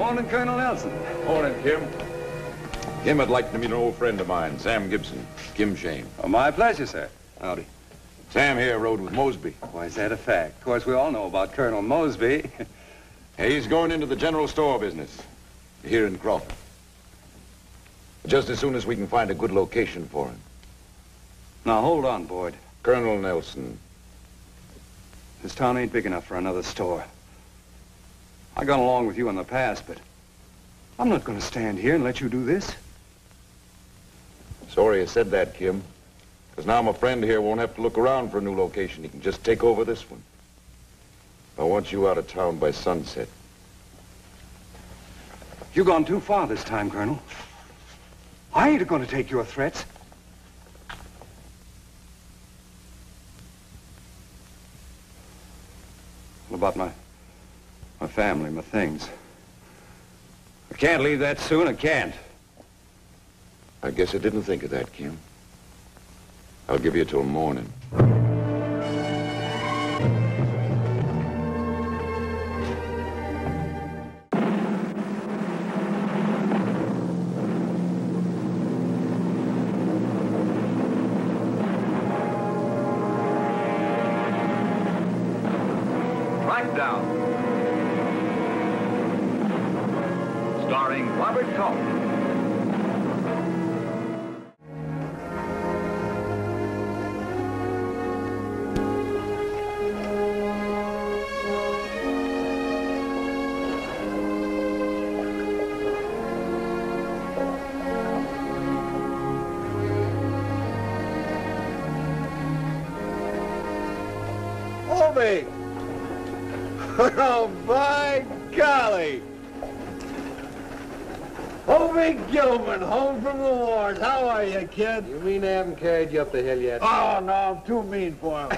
Morning, Colonel Nelson. Morning, Kim. Kim, I'd like to meet an old friend of mine, Sam Gibson. Kim Shane. Oh, my pleasure, sir. Howdy. Sam here rode with Mosby. Why, is that a fact? Of course, we all know about Colonel Mosby. Hey, he's going into the general store business here in Crawford. Just as soon as we can find a good location for him. Now, hold on, Boyd. Colonel Nelson. This town ain't big enough for another store. I got along with you in the past, but I'm not going to stand here and let you do this. Sorry I said that, Kim. Because now my friend here won't have to look around for a new location. He can just take over this one. I want you out of town by sunset. You've gone too far this time, Colonel. I ain't going to take your threats. What about my family, my things? I can't leave that soon, I can't. I guess I didn't think of that, Kim. I'll give you till morning. Right down. Starring Robert Culp. Hobie! Oh, by golly! Hobie Gilman, home from the wars. How are you, kid? You mean they haven't carried you up the hill yet? Oh, no, I'm too mean for him.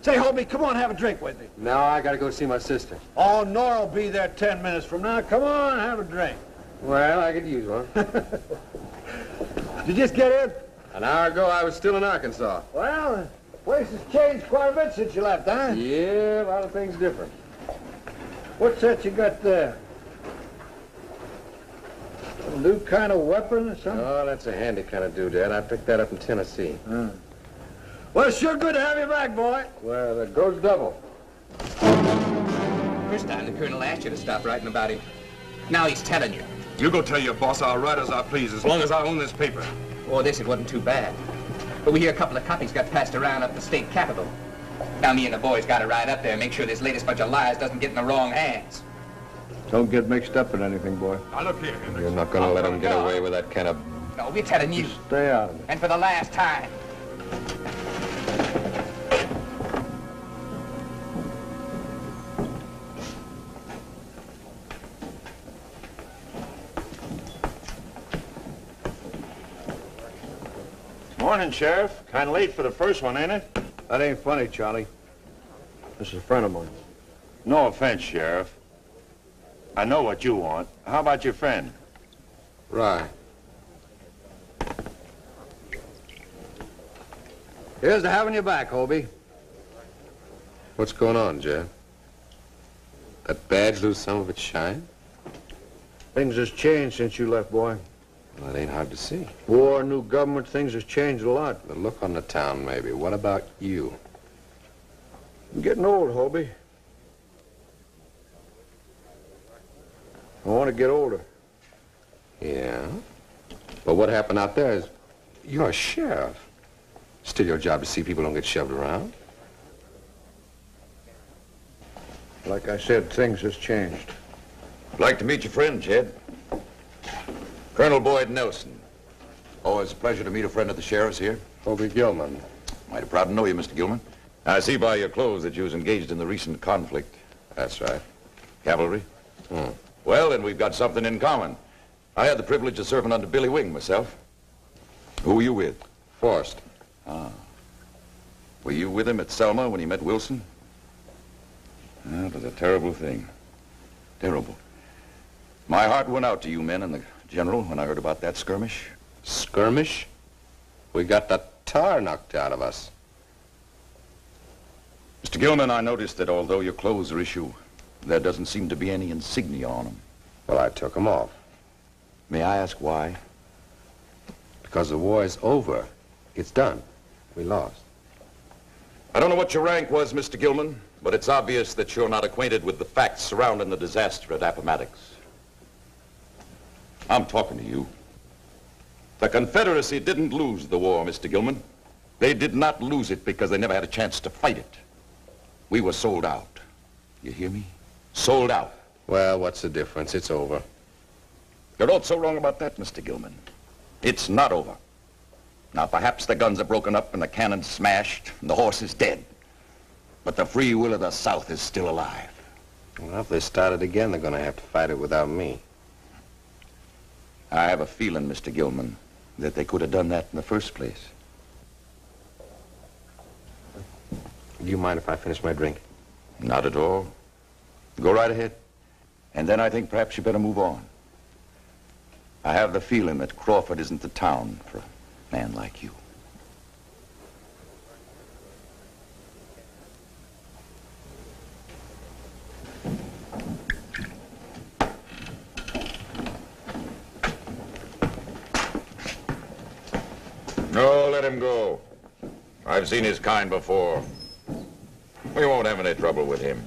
Say, Hobie, come on, have a drink with me. No, I gotta go see my sister. Oh, Nora'll be there 10 minutes from now. Come on, have a drink. Well, I could use one. Did you just get in? An hour ago, I was still in Arkansas. Well, the place has changed quite a bit since you left, huh? Yeah, a lot of things different. What's that you got there? A new kind of weapon or something? Oh, that's a handy kind of doodad. I picked that up in Tennessee. Well, it's sure good to have you back, boy. Well, it goes double. First time the colonel asked you to stop writing about him. Now he's telling you. You go tell your boss I'll write as I please, as long as I own this paper. Oh, this, it wasn't too bad. But we hear a couple of copies got passed around up the state capitol. Now me and the boys got to ride up there and make sure this latest bunch of lies doesn't get in the wrong hands. Don't get mixed up in anything, boy. Now look here, Hendricks. You're not gonna let him get away with that kind of... No, we're telling you. Stay out of it. And for the last time. Morning, Sheriff. Kind of late for the first one, ain't it? That ain't funny, Charlie. This is a friend of mine. No offense, Sheriff. I know what you want. How about your friend? Right. Here's to having you back, Hobie. What's going on, Jeff? That badge lose some of its shine? Things has changed since you left, boy. Well, that ain't hard to see. War, new government, things has changed a lot. The look on the town, maybe. What about you? I'm getting old, Hobie. I want to get older. Yeah? But what happened out there is you're a sheriff. Still your job to see people don't get shoved around. Like I said, things has changed. I'd like to meet your friend, Jed. Colonel Boyd Nelson. Always a pleasure to meet a friend of the sheriff's here. Hobie Gilman. Mighty proud to know you, Mr. Gilman. I see by your clothes that you was engaged in the recent conflict. That's right. Cavalry? Well, then we've got something in common. I had the privilege of serving under Billy Wing myself. Who were you with? Forrest. Were you with him at Selma when he met Wilson? That was a terrible thing. Terrible. My heart went out to you men and the general when I heard about that skirmish. Skirmish? We got the tar knocked out of us. Mr. Gilman, I noticed that although your clothes are issue, there doesn't seem to be any insignia on them. Well, I took them off. May I ask why? Because the war is over. It's done. We lost. I don't know what your rank was, Mr. Gilman, but it's obvious that you're not acquainted with the facts surrounding the disaster at Appomattox. I'm talking to you. The Confederacy didn't lose the war, Mr. Gilman. They did not lose it because they never had a chance to fight it. We were sold out. You hear me? Sold out. Well, what's the difference? It's over. You're not so wrong about that, Mr. Gilman. It's not over. Now, perhaps the guns are broken up and the cannons smashed and the horse is dead. But the free will of the South is still alive. Well, if they start it again, they're going to have to fight it without me. I have a feeling, Mr. Gilman, that they could have done that in the first place. Do you mind if I finish my drink? Not at all. Go right ahead. And then I think perhaps you better move on. I have the feeling that Crawford isn't the town for a man like you. No, let him go. I've seen his kind before. We won't have any trouble with him.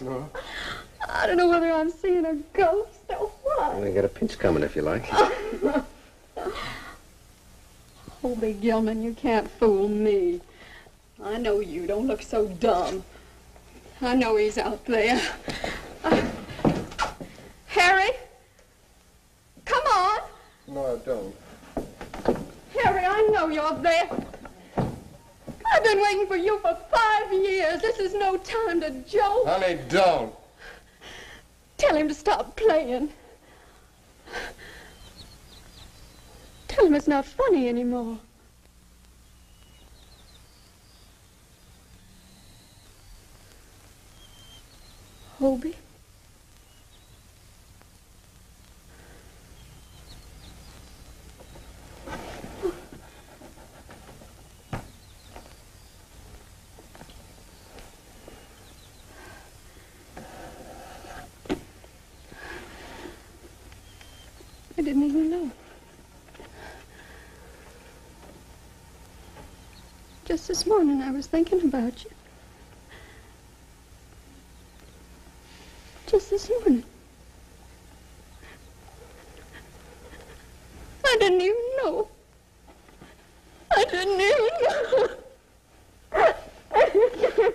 Nora. I don't know whether I'm seeing a ghost or what. Well, you got a pinch coming if you like. Hobie Gilman, you can't fool me. I know you. Don't look so dumb. I know he's out there. Harry? Come on. No, I don't. Harry, I know you're there. I've been waiting for you for 5 years. This is no time to joke. Honey, don't. Tell him to stop playing. Tell him it's not funny anymore. Hobie? I didn't even know. Just this morning I was thinking about you. Just this morning. I didn't even know. I didn't even know.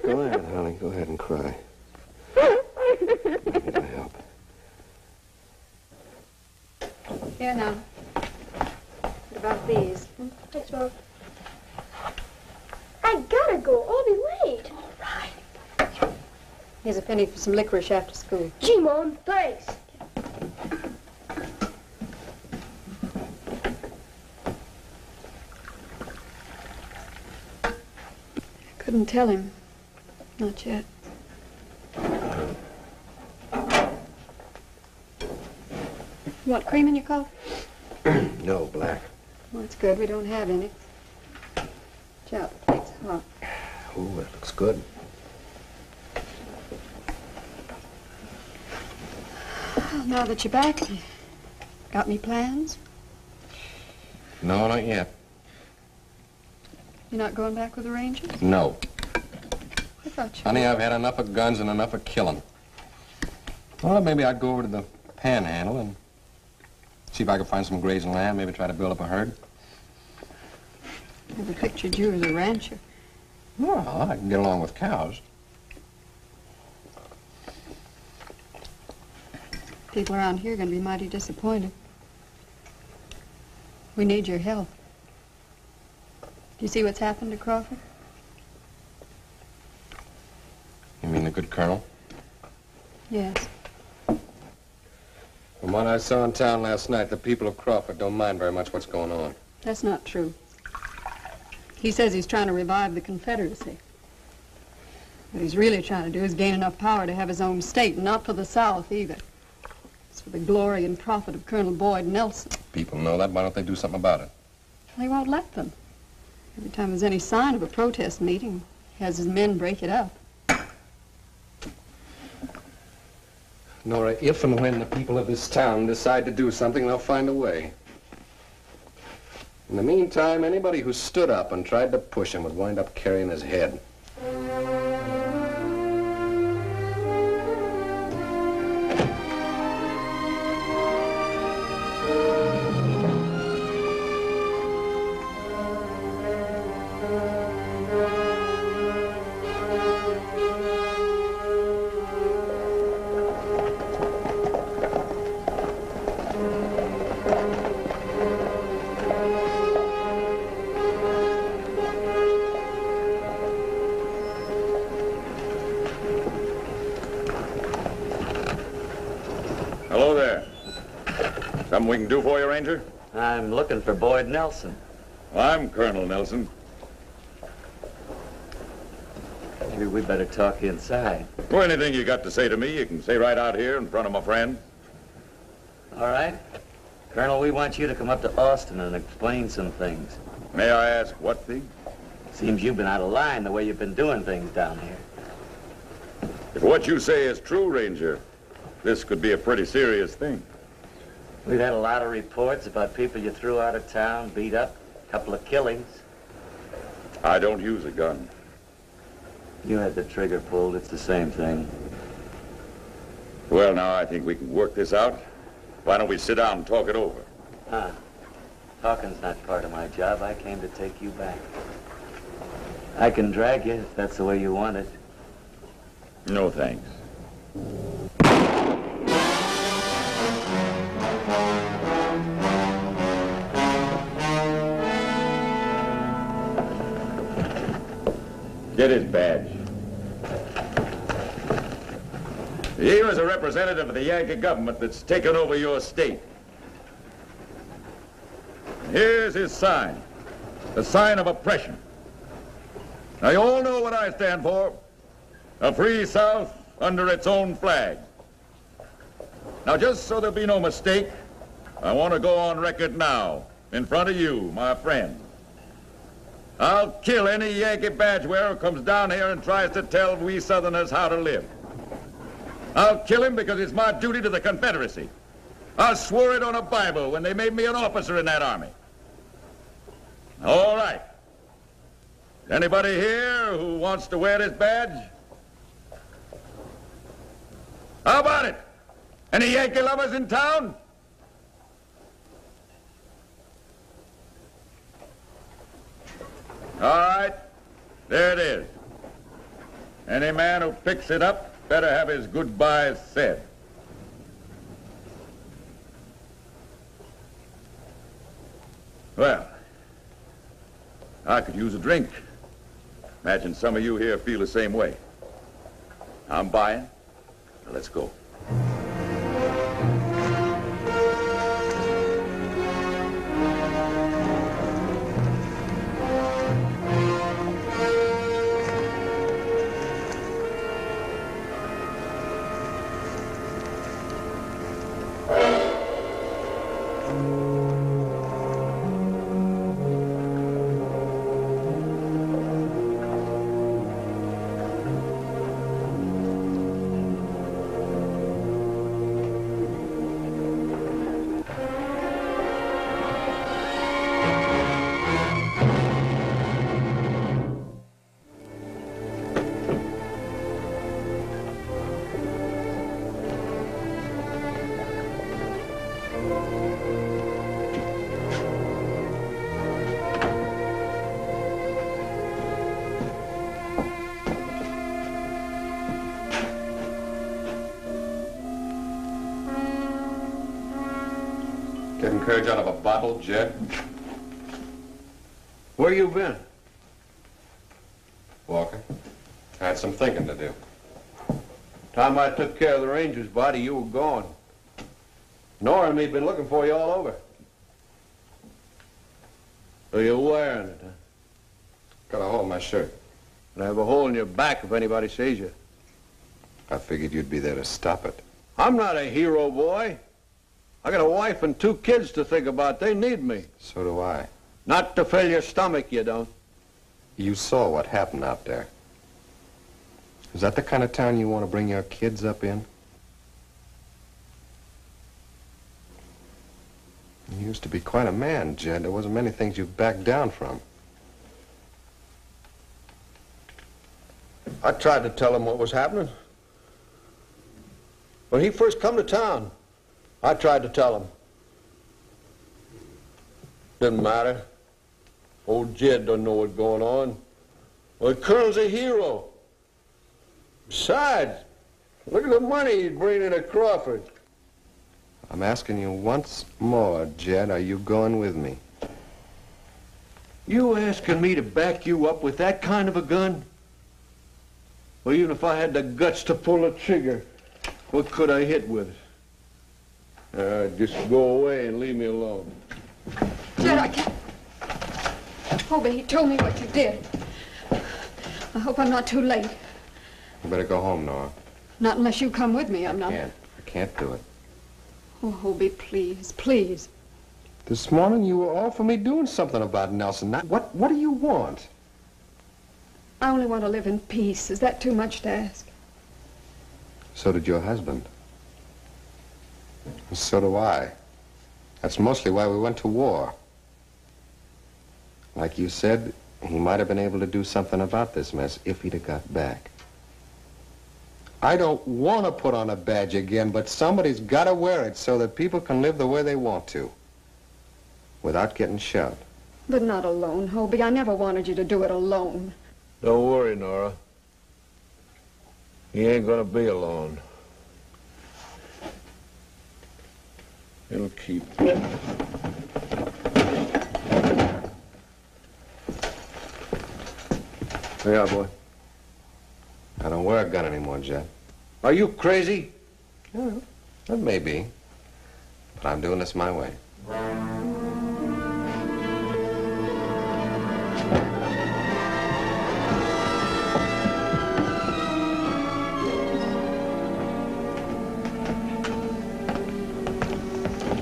Go ahead, honey. Go ahead and cry. Maybe it'll help. Here now. What about these? Thanks, Mom. I gotta go. I'll be late. All right. Here's a penny for some licorice after school. Gee, Mom, thanks. Couldn't tell him. Not yet. You want cream in your coffee? No, black. Well, it's good. We don't have any. Watch out, the plate's hot. Ooh, that looks good. Well, now that you're back, you got any plans? No, not yet. You're not going back with the Rangers? No. I thought you Honey, were. I've had enough of guns and enough of killing. Well, maybe I'd go over to the Panhandle and see if I could find some grazing land, maybe try to build up a herd. Never pictured you as a rancher. Well, I can get along with cows. People around here are going to be mighty disappointed. We need your help. Do you see what's happened to Crawford? You mean the good colonel? Yes. From what I saw in town last night, the people of Crawford don't mind very much what's going on. That's not true. He says he's trying to revive the Confederacy. What he's really trying to do is gain enough power to have his own state, and not for the South either. It's for the glory and profit of Colonel Boyd Nelson. People know that. Why don't they do something about it? They won't let them. Every time there's any sign of a protest meeting, he has his men break it up. Nora, if and when the people of this town decide to do something, they'll find a way. In the meantime, anybody who stood up and tried to push him would wind up carrying his head. Hello there. Something we can do for you, Ranger? I'm looking for Boyd Nelson. Well, I'm Colonel Nelson. Maybe we better talk inside. Well, anything you got to say to me, you can say right out here in front of my friend. All right. Colonel, we want you to come up to Austin and explain some things. May I ask what thing? Seems you've been out of line the way you've been doing things down here. If what you say is true, Ranger, this could be a pretty serious thing. We've had a lot of reports about people you threw out of town, beat up, a couple of killings. I don't use a gun. You had the trigger pulled. It's the same thing. Well, now, I think we can work this out. Why don't we sit down and talk it over? Talking's not part of my job. I came to take you back. I can drag you if that's the way you want it. No, thanks. Get his badge. He was a representative of the Yankee government that's taken over your state. Here's his sign, the sign of oppression. Now, you all know what I stand for. A free South under its own flag. Now, just so there'll be no mistake, I want to go on record now, in front of you, my friend. I'll kill any Yankee badge wearer who comes down here and tries to tell we Southerners how to live. I'll kill him because it's my duty to the Confederacy. I swore it on a Bible when they made me an officer in that army. All right. Anybody here who wants to wear this badge? How about it? Any Yankee lovers in town? All right, there it is. Any man who picks it up better have his goodbyes said. Well, I could use a drink. Imagine some of you here feel the same way. I'm buying. Let's go. Getting courage out of a bottle, Jed? Where you been? Walker, I had some thinking to do. Time I took care of the ranger's body, you were gone. Nora and me'd been looking for you all over. So you're wearing it, huh? Got a hole in my shirt. And I have a hole in your back if anybody sees you. I figured you'd be there to stop it. I'm not a hero, boy. I got a wife and 2 kids to think about. They need me. So do I. Not to fill your stomach, you don't. You saw what happened out there. Is that the kind of town you want to bring your kids up in? You used to be quite a man, Jed. There wasn't many things you backed down from. I tried to tell him what was happening. When he first come to town, I tried to tell him. Didn't matter. Old Jed doesn't know what's going on. Well, the Colonel's a hero. Besides, look at the money he's bringing to Crawford. I'm asking you once more, Jed, are you going with me? You asking me to back you up with that kind of a gun? Well, even if I had the guts to pull the trigger, what could I hit with it? Just go away and leave me alone. Jed, I can't. Hobie, he told me what you did. I hope I'm not too late. You better go home, Nora. Not unless you come with me, I'm not. I can't do it. Oh, Hobie, please, please. This morning you were all for me doing something about Nelson. Now, what do you want? I only want to live in peace. Is that too much to ask? So did your husband. And so do I. That's mostly why we went to war. Like you said, he might have been able to do something about this mess if he'd have got back. I don't want to put on a badge again, but somebody's got to wear it so that people can live the way they want to, without getting shot. But not alone, Hobie. I never wanted you to do it alone. Don't worry, Nora. He ain't gonna be alone. It'll keep. Here you are, boy. I don't wear a gun anymore, Jed. Are you crazy? Yeah, that may be. But I'm doing this my way.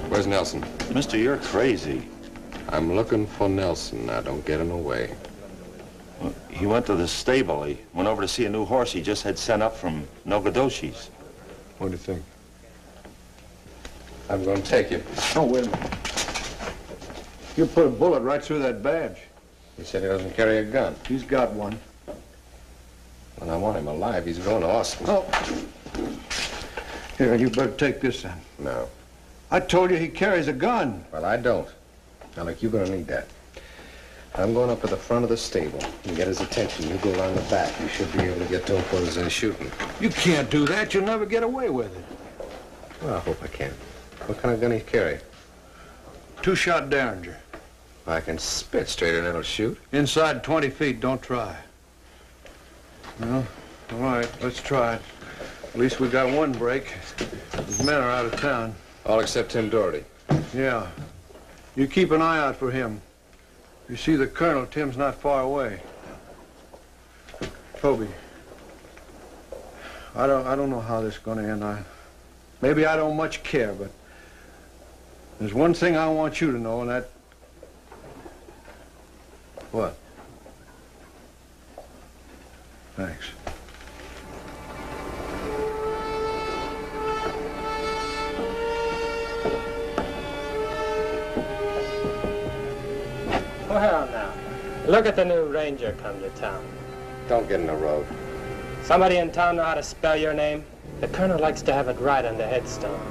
Where's Nelson? Mister, you're crazy. I'm looking for Nelson. Now, don't get in the way. Well, he went to the stable. He went over to see a new horse he just had sent up from Nogoshi's. What do you think? I'm going to take you. Oh, wait a minute. You put a bullet right through that badge. He said he doesn't carry a gun. He's got one. And I want him alive. He's going to Austin. Oh. Here, you better take this then. No. I told you he carries a gun. Well, I don't. Now, look, you're going to need that. I'm going up to the front of the stable and get his attention. You go around the back. You should be able to get to him before there's any shooting. You can't do that. You'll never get away with it. Well, I hope I can. What kind of gun do you carry? 2-shot Derringer. I can spit straight and it'll shoot. Inside 20 feet, don't try. Well, all right, let's try it. At least we got one break. His men are out of town. All except Tim Doherty. Yeah. You keep an eye out for him. You see the Colonel, Tim's not far away. Toby, I don't know how this is going to end. Maybe I don't much care, but there's one thing I want you to know, and that... What? Thanks. Well, now, look at the new ranger come to town. Don't get in the road. Somebody in town know how to spell your name? The colonel likes to have it right on the headstone.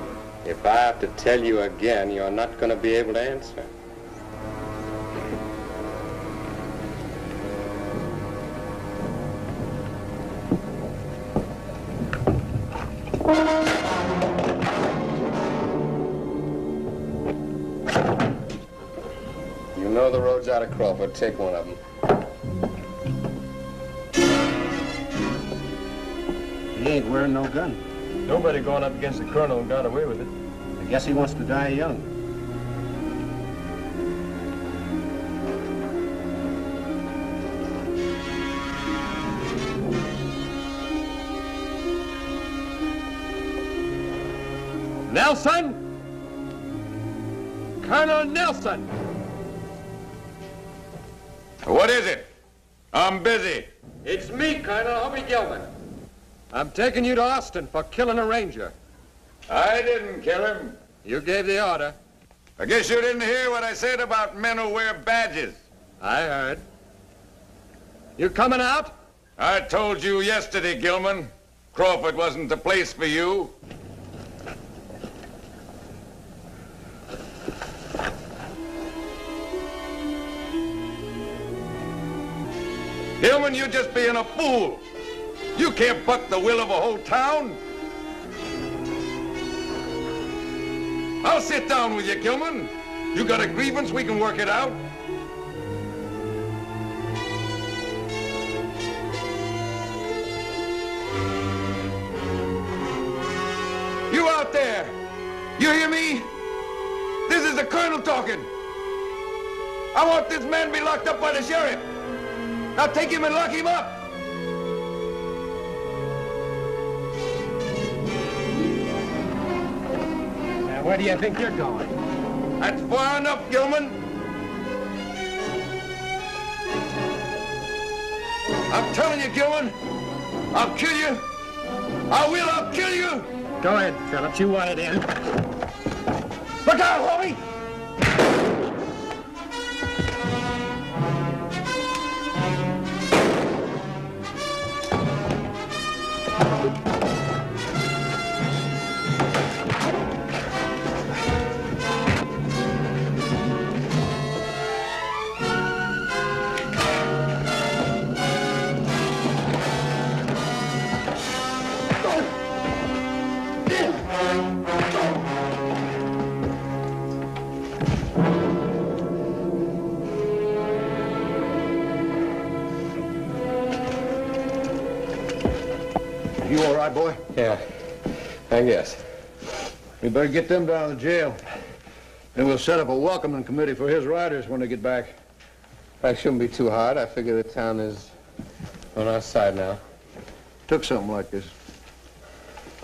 If I have to tell you again, you're not going to be able to answer. You know the roads out of Crawford. Take one of them. He ain't wearing no gun. Nobody going up against the colonel and got away with it. I guess he wants to die young. Nelson! Colonel Nelson! What is it? I'm busy. It's me, Colonel Hobie Gilman. I'm taking you to Austin for killing a ranger. I didn't kill him. You gave the order. I guess you didn't hear what I said about men who wear badges. I heard. You coming out? I told you yesterday, Gilman. Crawford wasn't the place for you. Gilman, you're just being a fool. You can't buck the will of a whole town. I'll sit down with you, Gilman. You got a grievance, we can work it out. You out there, you hear me? This is the colonel talking. I want this man to be locked up by the sheriff. Now take him and lock him up. Now, where do you think you're going? That's far enough, Gilman. I'm telling you, Gilman, I'll kill you. I'll kill you. Go ahead, Phillips. You want it in. Look out, Hobie! You all right, boy? Yeah, I guess. We better get them down to the jail. Then we'll set up a welcoming committee for his riders when they get back. That shouldn't be too hard. I figure the town is on our side now. Took something like this.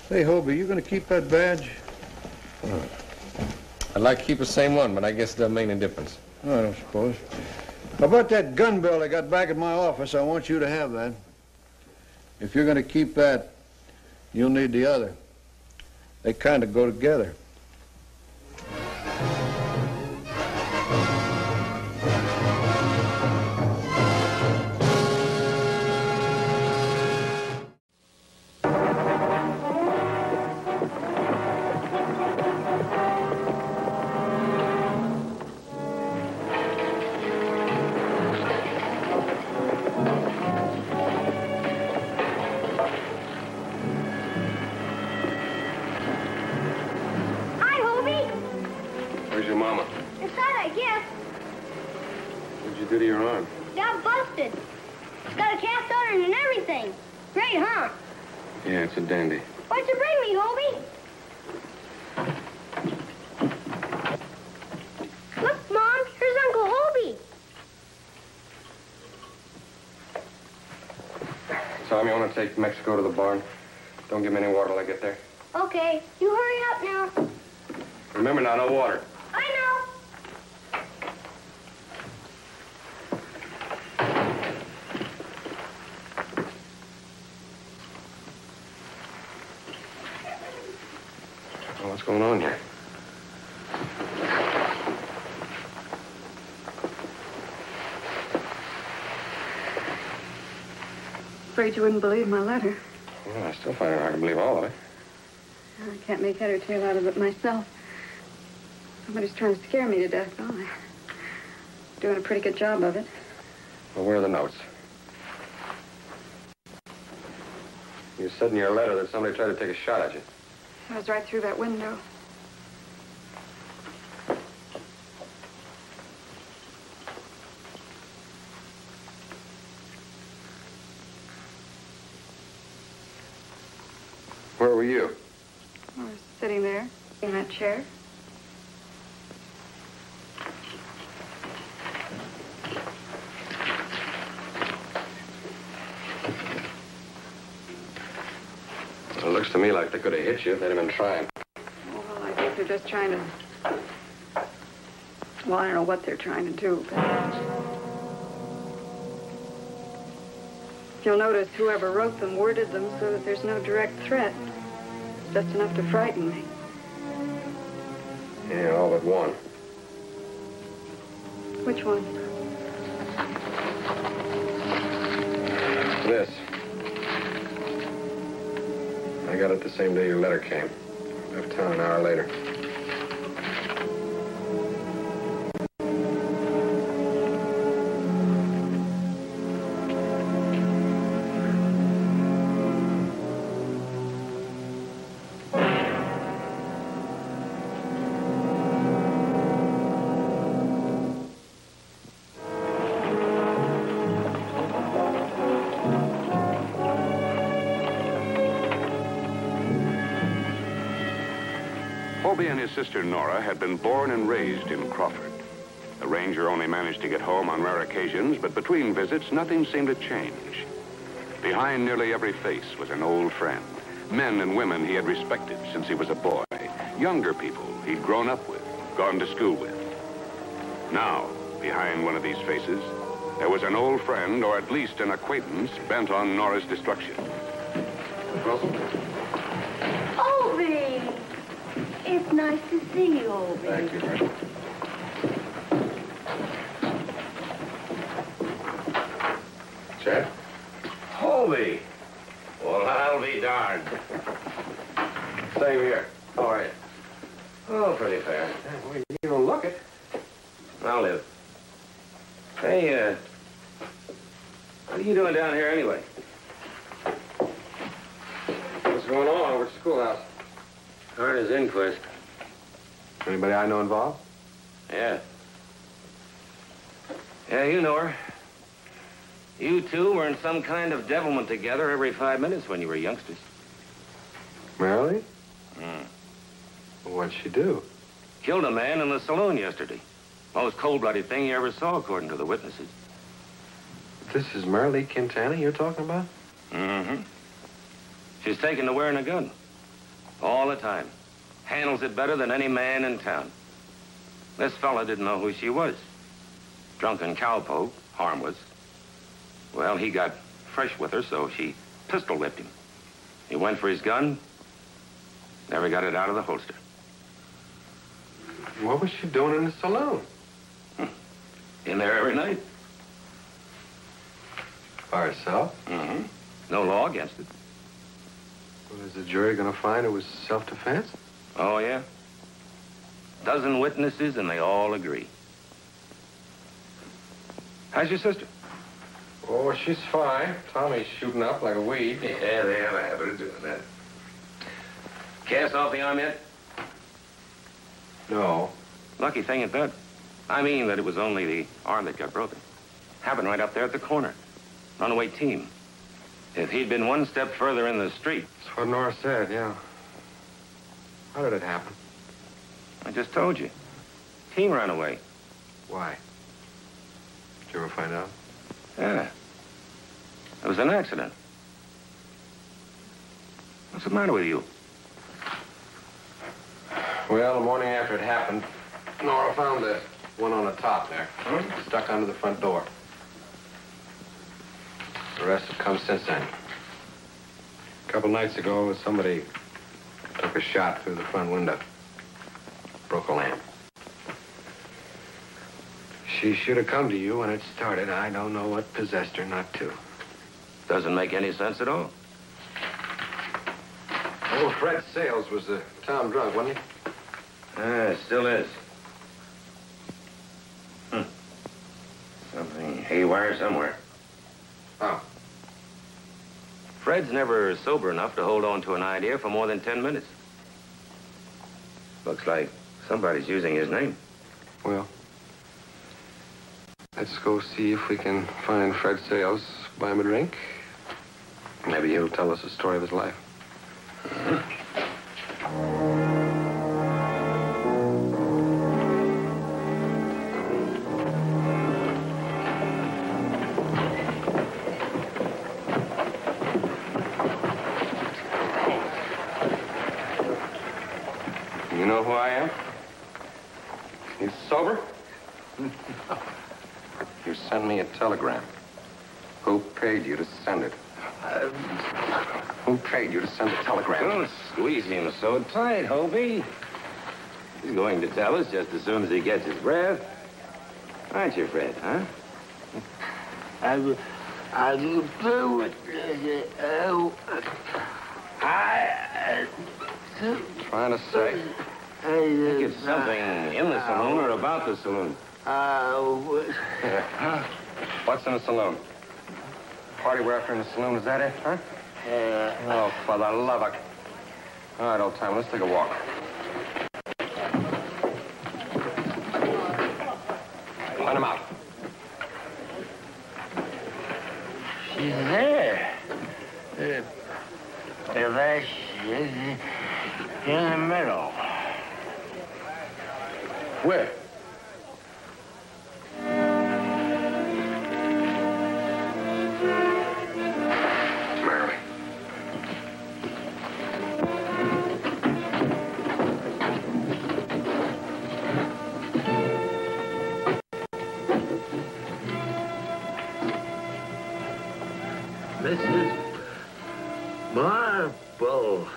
Hey, Hobie, you gonna keep that badge? I'd like to keep the same one, but I guess it doesn't make any difference. I don't suppose. How about that gun barrel I got back at my office? I want you to have that. If you're gonna keep that, you'll need the other. They kind of go together. Do to your arm? Got busted. It's got a cast on it and everything. Great, huh? Yeah, it's a dandy. Why'd you bring me, Hobie? Look, Mom, here's Uncle Hobie. Tommy, I want to take Mexico to the barn. Don't give me any water till I get there. Okay, you hurry up now. Remember now, no water. I know. What's going on here? Afraid you wouldn't believe my letter. Well, I still find it hard to believe all of it. I can't make head or tail out of it myself. Somebody's trying to scare me to death, though. I'm doing a pretty good job of it. Well, where are the notes? You said in your letter that somebody tried to take a shot at you. I was right through that window. were you? I was sitting there in that chair. Well, it looks to me like they could have hit you if they'd have been trying. Well, I think they're just trying to... Well, I don't know what they're trying to do, but... You'll notice whoever wrote them worded them so that there's no direct threat. It's just enough to frighten me. Yeah, all but one. Which one? This. I got it the same day your letter came. Left town an hour later. Colby and his sister Nora had been born and raised in Crawford. The ranger only managed to get home on rare occasions, but between visits, nothing seemed to change. Behind nearly every face was an old friend. Men and women he had respected since he was a boy. Younger people he'd grown up with, gone to school with. Now, behind one of these faces, there was an old friend, or at least an acquaintance, bent on Nora's destruction. Obie! It's nice to see you, Obie. Thank you, Bertie. Chad? Obie! Well, I'll be darned. Same here. How are you? Oh, pretty fair. Well, you don't look it. I'll live. Hey, what are you doing down here anyway? What's going on over at the schoolhouse? Carter's inquest. Anybody I know involved? Yeah. Yeah, you know her. You two were in some kind of devilment together every 5 minutes when you were youngsters. Marilee? What'd she do? Killed a man in the saloon yesterday. Most cold-blooded thing you ever saw, according to the witnesses. This is Marilee Quintana you're talking about? Mm-hmm. She's taken to wearing a gun. All the time. Handles it better than any man in town. This fella didn't know who she was. Drunken cowpoke, harmless. Well, he got fresh with her, so she pistol whipped him. He went for his gun, never got it out of the holster. What was she doing in the saloon? In there every night. By herself? Mm-hmm. No law against it. Well, is the jury gonna find it was self-defense? Oh, yeah. Dozen witnesses, and they all agree. How's your sister? Oh, she's fine. Tommy's shooting up like a weed. Yeah, they have a habit of doing that. Cast off the arm yet? No. Lucky thing at that. I mean that it was only the arm that got broken. Happened right up there at the corner. Runaway team. If he'd been one step further in the street. That's what Nora said, yeah. How did it happen? I just told you. Team ran away. Why? Did you ever find out? Yeah. It was an accident. What's the matter with you? Well, the morning after it happened, Nora found the one on the top there. Stuck under the front door. The rest have come since then. A couple nights ago, somebody took a shot through the front window. Broke a lamp. She should have come to you when it started. I don't know what possessed her not to. Doesn't make any sense at all. Old Fred Sales was the town drunk, wasn't he? It still is. Something haywire somewhere. Oh. Fred's never sober enough to hold on to an idea for more than 10 minutes. Looks like somebody's using his name. Well, let's go see if we can find Fred Sales, buy him a drink. Maybe he'll tell us the story of his life. You know who I am? You sober? You sent me a telegram. Who paid you to send it? Who paid you to send the telegram? Don't squeeze him so tight, Hobie. He's going to tell us just as soon as he gets his breath. Aren't you, Fred, huh? I will do it. Trying to say. I think it's something in the saloon or about the saloon. What's in the saloon? Party we're after in the saloon, is that it, huh? Oh, for the love of... All right, old timer, let's take a walk. Find him out. She's there. There she is, in the middle. Where? Mary. Mrs. Marple.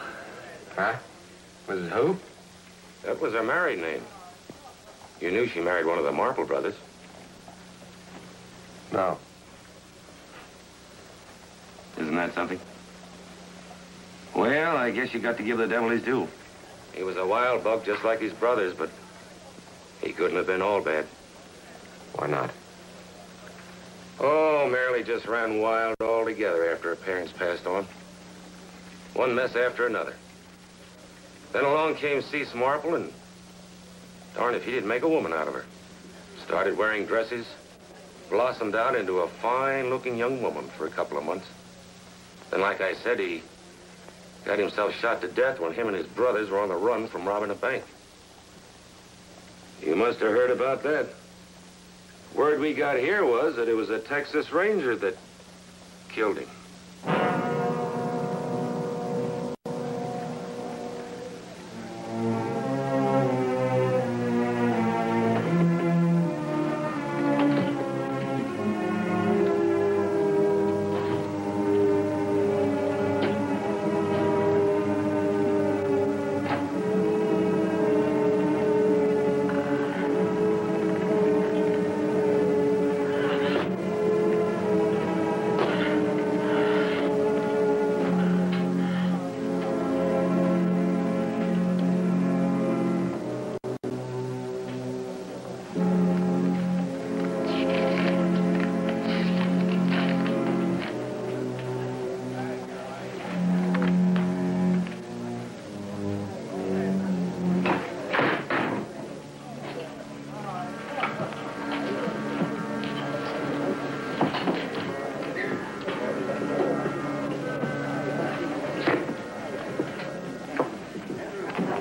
Huh? Mrs. who? That was her married name. You knew she married one of the Marple brothers. No. Isn't that something? Well, I guess you got to give the devil his due. He was a wild buck just like his brothers, but he couldn't have been all bad. Why not? Oh, Marilee just ran wild altogether after her parents passed on. One mess after another. Then along came Cease Marple, and darn if he didn't make a woman out of her. Started wearing dresses, blossomed out into a fine-looking young woman for a couple of months. Then, like I said, he got himself shot to death when him and his brothers were on the run from robbing a bank. You must have heard about that. Word we got here was that it was a Texas Ranger that killed him.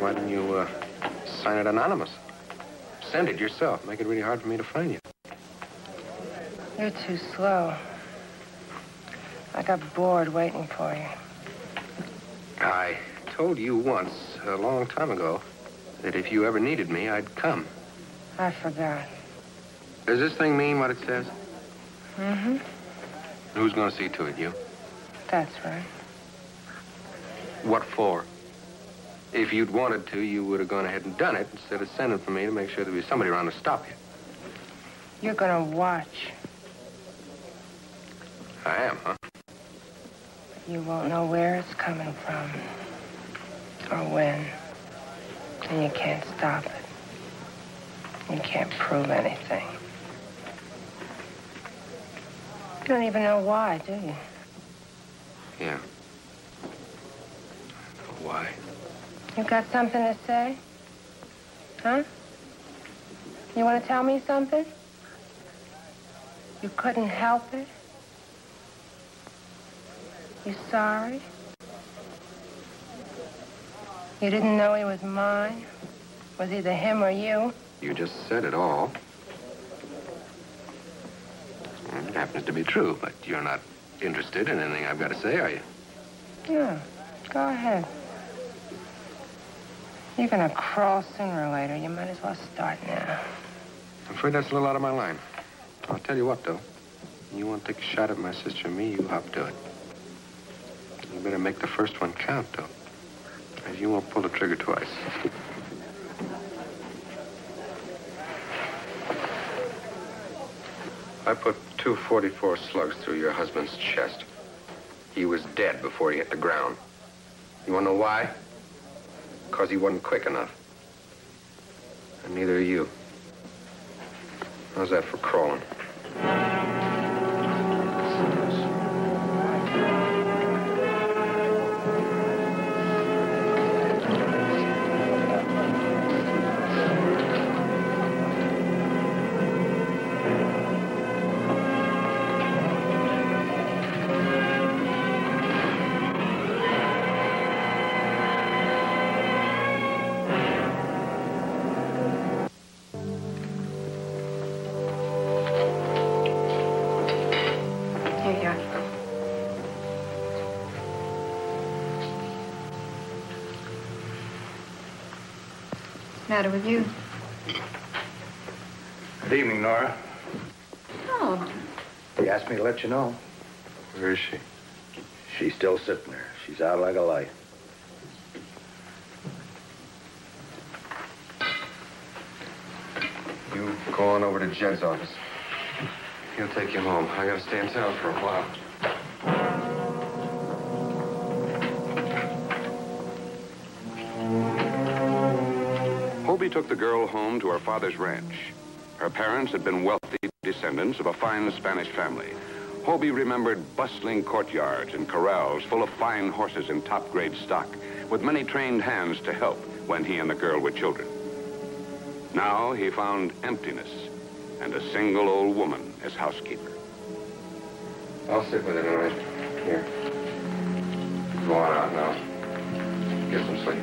Why didn't you sign it anonymous? Send it yourself. Make it really hard for me to find you. You're too slow. I got bored waiting for you. I told you once, a long time ago, that if you ever needed me, I'd come. I forgot. Does this thing mean what it says? Mm-hmm. Who's going to see to it, you? That's right. What for? If you'd wanted to, you would have gone ahead and done it instead of sending for me to make sure there was somebody around to stop you. You're gonna watch. I am, huh? You won't know where it's coming from or when. And you can't stop it. You can't prove anything. You don't even know why, do you? Yeah. Why? You got something to say? Huh? You want to tell me something? You couldn't help it? You sorry? You didn't know he was mine? Was either him or you? You just said it all. It happens to be true, but you're not interested in anything I've got to say, are you? Yeah, go ahead. You're gonna crawl sooner or later. You might as well start now. I'm afraid that's a little out of my line. I'll tell you what, though. You want to take a shot at my sister and me, you hop to it. You better make the first one count, though. As you won't pull the trigger twice. I put 244 slugs through your husband's chest. He was dead before he hit the ground. You want to know why? Because he wasn't quick enough. And neither are you. How's that for crawling? Matter with you? Good evening, Nora. Oh. He asked me to let you know. Where is she? She's still sitting there. She's out like a light. You go on over to Jed's office. He'll take you home. I gotta stay in town for a while. Hobie took the girl home to her father's ranch. Her parents had been wealthy descendants of a fine Spanish family. Hobie remembered bustling courtyards and corrals full of fine horses in top-grade stock, with many trained hands to help when he and the girl were children. Now he found emptiness and a single old woman as housekeeper. I'll sit with it, all right? Here. Go on out now. Get some sleep.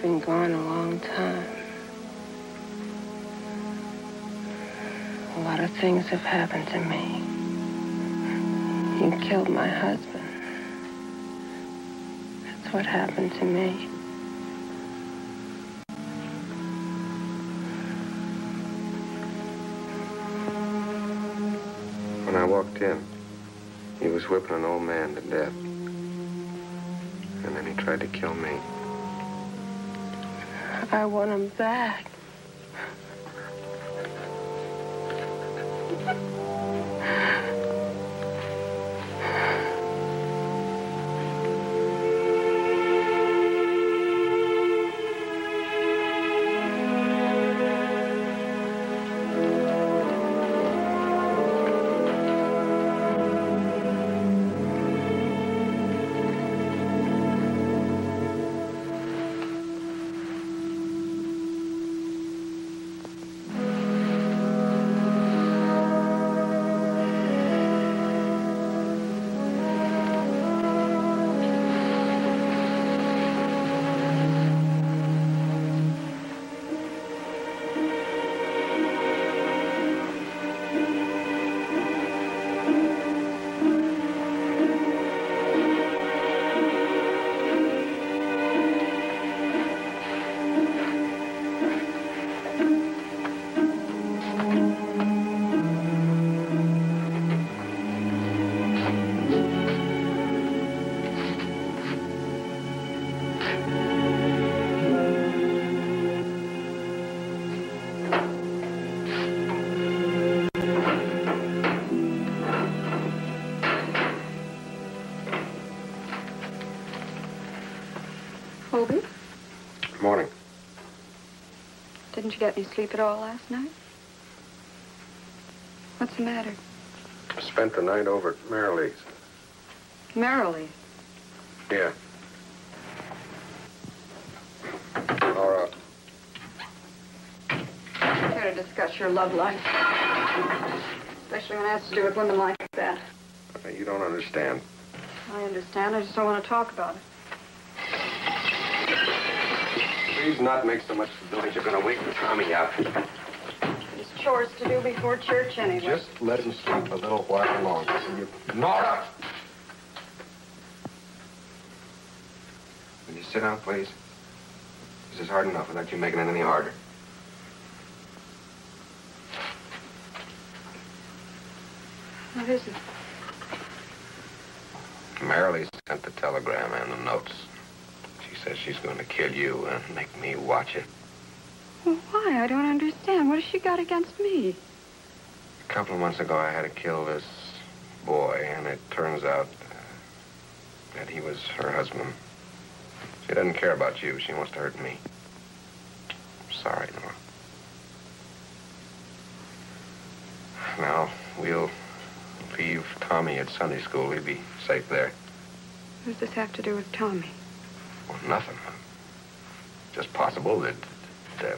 Been gone a long time. A lot of things have happened to me. You killed my husband. That's what happened to me. When I walked in, he was whipping an old man to death. And then he tried to kill me. I want him back. Didn't you get any sleep at all last night? What's the matter? I spent the night over at Marilee's. Marilee? Yeah. Laura. Care to discuss your love life? Especially when it has to do with women like that. You don't understand. I understand. I just don't want to talk about it. Please not make so much noise. You're going to wake Tommy up. There's chores to do before church anyway. Just let him sleep a little while longer. Nora! Will you sit down, please? This is hard enough without you making it any harder. What is it? Marilee sent the telegram and the notes. She says she's going to kill you and make me watch it. Well, why? I don't understand. What has she got against me? A couple of months ago, I had to kill this boy, and it turns out that he was her husband. She doesn't care about you. She wants to hurt me. I'm sorry, Nora. Now, we'll leave Tommy at Sunday school. He'll be safe there. What does this have to do with Tommy? Well, nothing. Just possible that,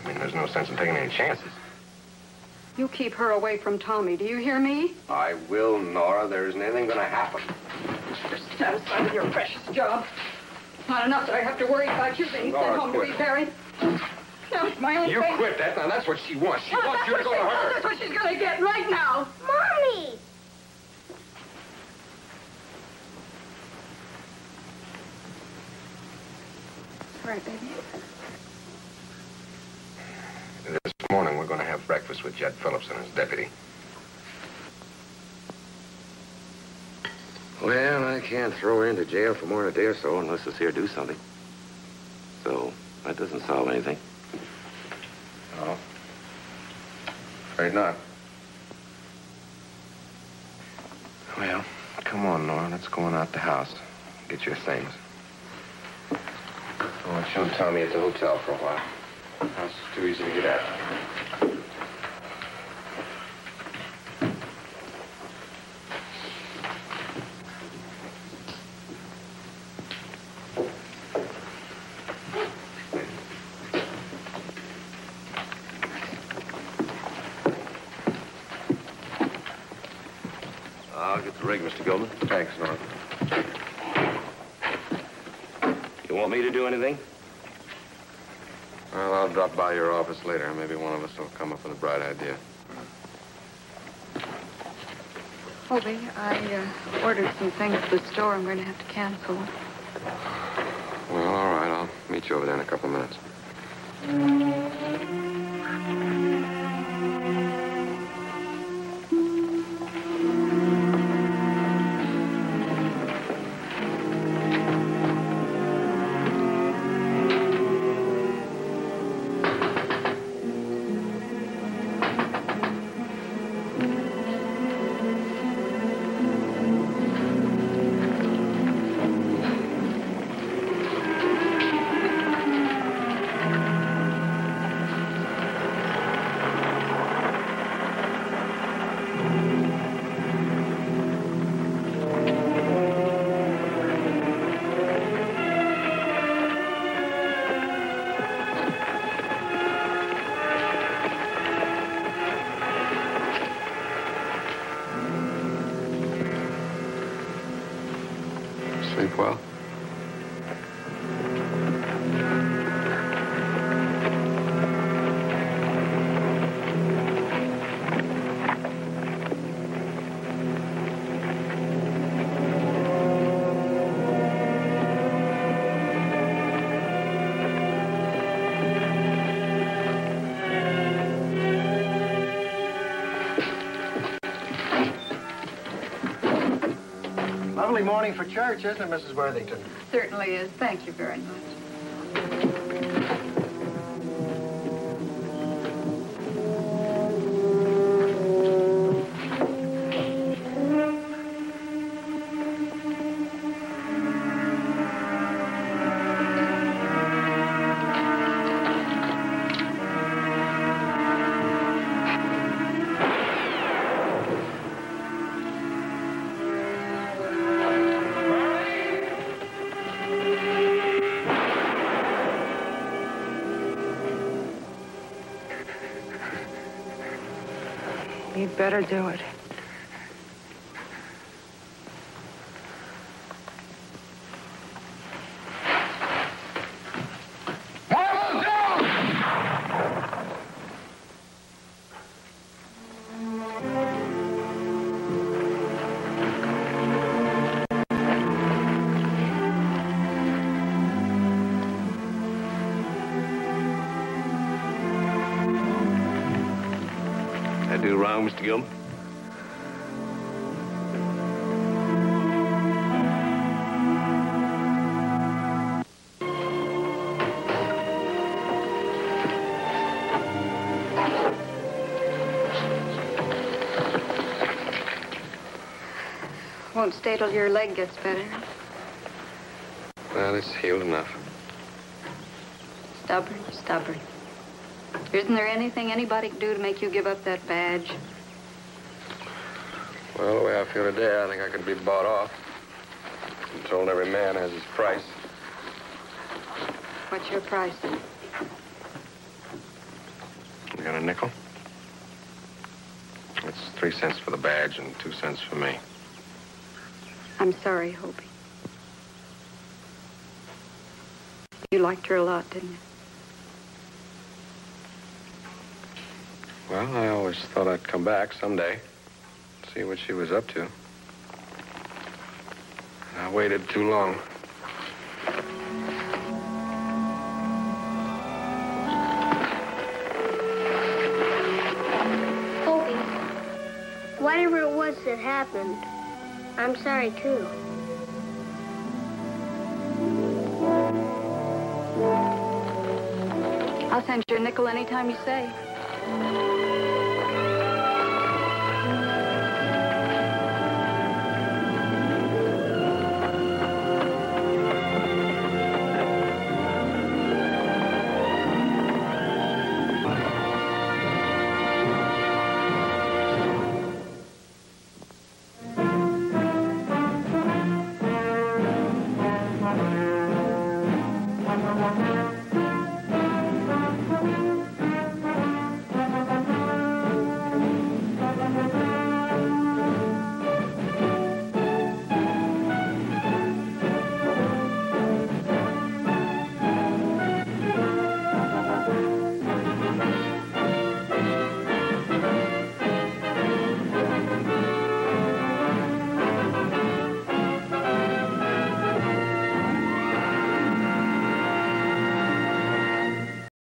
there's no sense in taking any chances. You keep her away from Tommy. Do you hear me? I will, Nora. There isn't anything going to happen. You're satisfied with your precious job. Not enough that I have to worry about you being sent home to be buried. Now it's my own You fate. quit that. Now, that's what she wants. She wants you to go to her. That's what she's going to get right now. Mommy! All right, baby. This morning, we're going to have breakfast with Jed Phillips and his deputy. Well, I can't throw her into jail for more than a day or so unless this here do something. So, that doesn't solve anything. No. Afraid not. Well, come on, Nora. Let's go on out the house. Get your things. I want you and Tommy at the hotel for a while. The house is too easy to get at. I'll get the rig, Mr. Gilman. Thanks, Nora. You want me to do anything? Well, I'll drop by your office later. Maybe one of us will come up with a bright idea. Obie, I ordered some things at the store. I'm going to have to cancel. Well, all right. I'll meet you over there in a couple of minutes. Sleep well? Lovely morning for church, isn't it, Mrs. Worthington? Certainly is. Thank you very much. He'd better do it. I do wrong, Mr. Gilman? Won't stay till your leg gets better. Well, it's healed enough. Stubborn, stubborn. Isn't there anything anybody can do to make you give up that badge? Well, the way I feel today, I think I could be bought off. I'm told every man has his price. What's your price? You got a nickel? It's 3 cents for the badge and 2 cents for me. I'm sorry, Hobie. You liked her a lot, didn't you? Well, I always thought I'd come back someday, see what she was up to. And I waited too long. Hobie, whatever it was that happened, I'm sorry, too. I'll send you a nickel anytime you say. Thank you.